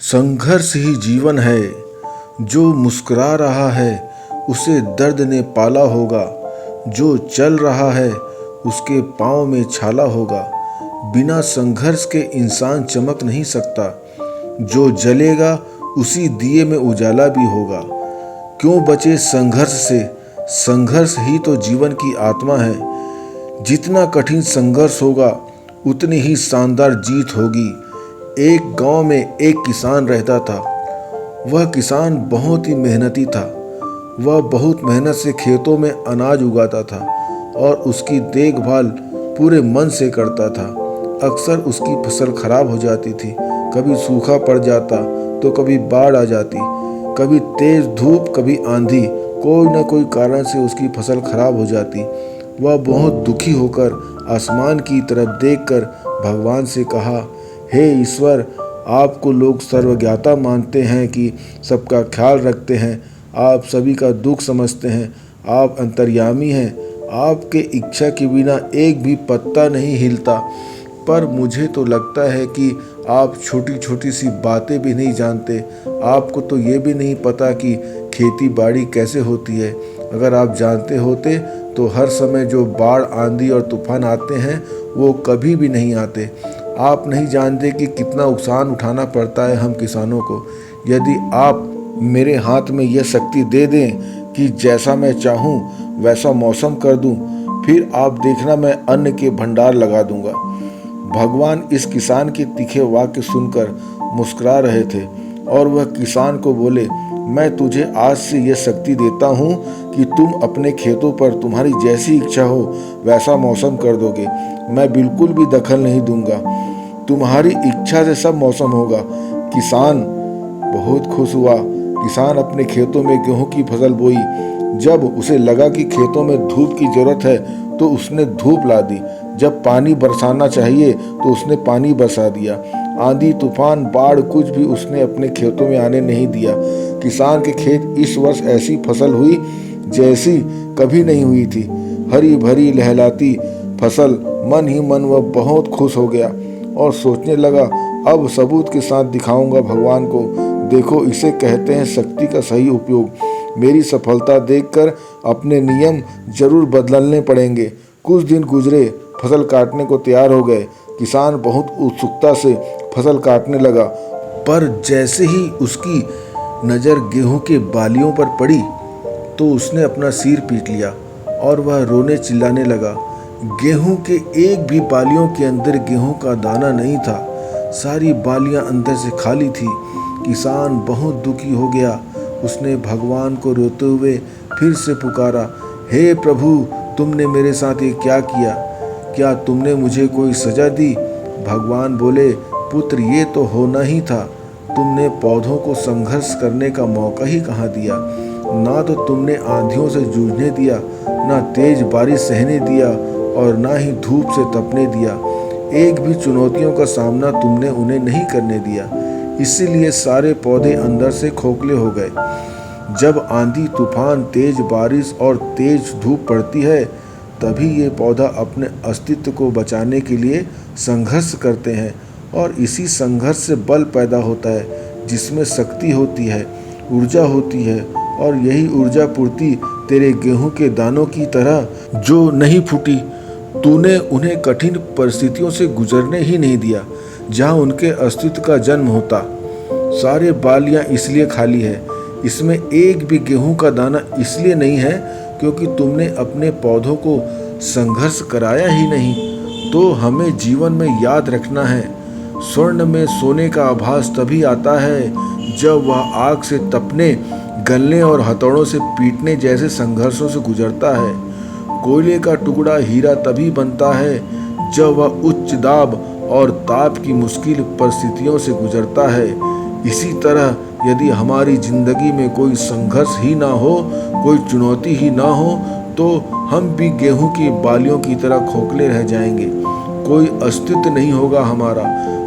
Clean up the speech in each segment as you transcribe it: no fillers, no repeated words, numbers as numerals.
संघर्ष ही जीवन है। जो मुस्कुरा रहा है उसे दर्द ने पाला होगा। जो चल रहा है उसके पाँव में छाला होगा। बिना संघर्ष के इंसान चमक नहीं सकता। जो जलेगा उसी दिए में उजाला भी होगा। क्यों बचे संघर्ष से? संघर्ष ही तो जीवन की आत्मा है। जितना कठिन संघर्ष होगा उतनी ही शानदार जीत होगी। एक गांव में एक किसान रहता था। वह किसान बहुत ही मेहनती था। वह बहुत मेहनत से खेतों में अनाज उगाता था और उसकी देखभाल पूरे मन से करता था। अक्सर उसकी फसल खराब हो जाती थी। कभी सूखा पड़ जाता तो कभी बाढ़ आ जाती, कभी तेज धूप, कभी आंधी। कोई न कोई कारण से उसकी फसल खराब हो जाती। वह बहुत दुखी होकर आसमान की तरफ देखकर भगवान से कहा, हे ईश्वर, आपको लोग सर्वज्ञाता मानते हैं कि सबका ख्याल रखते हैं, आप सभी का दुख समझते हैं, आप अंतर्यामी हैं, आपके इच्छा के बिना एक भी पत्ता नहीं हिलता। पर मुझे तो लगता है कि आप छोटी छोटी सी बातें भी नहीं जानते। आपको तो ये भी नहीं पता कि खेती बाड़ी कैसे होती है। अगर आप जानते होते तो हर समय जो बाढ़, आंधी और तूफान आते हैं वो कभी भी नहीं आते। आप नहीं जानते कि कितना नुकसान उठाना पड़ता है हम किसानों को। यदि आप मेरे हाथ में यह शक्ति दे दें कि जैसा मैं चाहूँ वैसा मौसम कर दूँ, फिर आप देखना मैं अन्न के भंडार लगा दूंगा। भगवान इस किसान के तीखे वाक्य सुनकर मुस्कुरा रहे थे और वह किसान को बोले, मैं तुझे आज से यह शक्ति देता हूँ कि तुम अपने खेतों पर तुम्हारी जैसी इच्छा हो वैसा मौसम कर दोगे। मैं बिल्कुल भी दखल नहीं दूंगा। तुम्हारी इच्छा से सब मौसम होगा। किसान बहुत खुश हुआ। किसान अपने खेतों में गेहूं की फसल बोई। जब उसे लगा कि खेतों में धूप की जरूरत है तो उसने धूप ला दी। जब पानी बरसाना चाहिए तो उसने पानी बरसा दिया। आंधी, तूफान, बाढ़ कुछ भी उसने अपने खेतों में आने नहीं दिया। किसान के खेत इस वर्ष ऐसी फसल हुई जैसी कभी नहीं हुई थी। हरी भरी लहलाती फसल। मन ही मन वह बहुत खुश हो गया और सोचने लगा, अब सबूत के साथ दिखाऊंगा भगवान को। देखो, इसे कहते हैं शक्ति का सही उपयोग। मेरी सफलता देखकर अपने नियम जरूर बदलने पड़ेंगे। कुछ दिन गुजरे, फसल काटने को तैयार हो गए। किसान बहुत उत्सुकता से फसल काटने लगा, पर जैसे ही उसकी नज़र गेहूं के बालियों पर पड़ी तो उसने अपना सिर पीट लिया और वह रोने चिल्लाने लगा। गेहूं के एक भी बालियों के अंदर गेहूं का दाना नहीं था। सारी बालियां अंदर से खाली थी। किसान बहुत दुखी हो गया। उसने भगवान को रोते हुए फिर से पुकारा, हे प्रभु, तुमने मेरे साथ ये क्या किया? क्या तुमने मुझे कोई सजा दी? भगवान बोले, पुत्र, ये तो होना ही था। तुमने पौधों को संघर्ष करने का मौका ही कहाँ दिया। ना तो तुमने आंधियों से जूझने दिया, ना तेज बारिश सहने दिया और ना ही धूप से तपने दिया। एक भी चुनौतियों का सामना तुमने उन्हें नहीं करने दिया। इसीलिए सारे पौधे अंदर से खोखले हो गए। जब आंधी, तूफान, तेज बारिश और तेज धूप पड़ती है तभी ये पौधा अपने अस्तित्व को बचाने के लिए संघर्ष करते हैं और इसी संघर्ष से बल पैदा होता है, जिसमें शक्ति होती है, ऊर्जा होती है। और यही ऊर्जा पूर्ति तेरे गेहूं के दानों की तरह जो नहीं फूटी। तूने उन्हें कठिन परिस्थितियों से गुजरने ही नहीं दिया जहां उनके अस्तित्व का जन्म होता। सारे बालियां इसलिए खाली है, इसमें एक भी गेहूं का दाना इसलिए नहीं है क्योंकि तुमने अपने पौधों को संघर्ष कराया ही नहीं। तो हमें जीवन में याद रखना है, स्वर्ण में सोने का आभास तभी आता है जब वह आग से तपने, गलने और हथौड़ों से पीटने जैसे संघर्षों से गुजरता है। कोयले का टुकड़ा हीरा तभी बनता है जब वह उच्च दाब और ताप की मुश्किल परिस्थितियों से गुजरता है। इसी तरह यदि हमारी जिंदगी में कोई संघर्ष ही ना हो, कोई चुनौती ही ना हो, तो हम भी गेहूं की बालियों की तरह खोखले रह जाएंगे। कोई अस्तित्व नहीं होगा हमारा।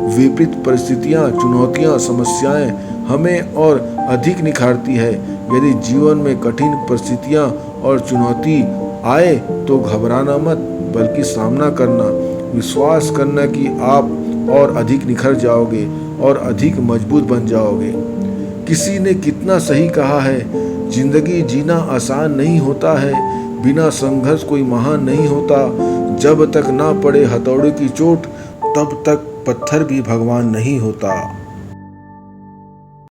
विपरीत परिस्थितियां, चुनौतियां, समस्याएं हमें और अधिक निखारती है। यदि जीवन में कठिन परिस्थितियां और चुनौती आए तो घबराना मत, बल्कि सामना करना, विश्वास करना कि आप और अधिक निखर जाओगे और अधिक मजबूत बन जाओगे। किसी ने कितना सही कहा है, जिंदगी जीना आसान नहीं होता है, बिना संघर्ष कोई महान नहीं होता। जब तक ना पड़े हथौड़े की चोट, तब तक पत्थर भी भगवान नहीं होता।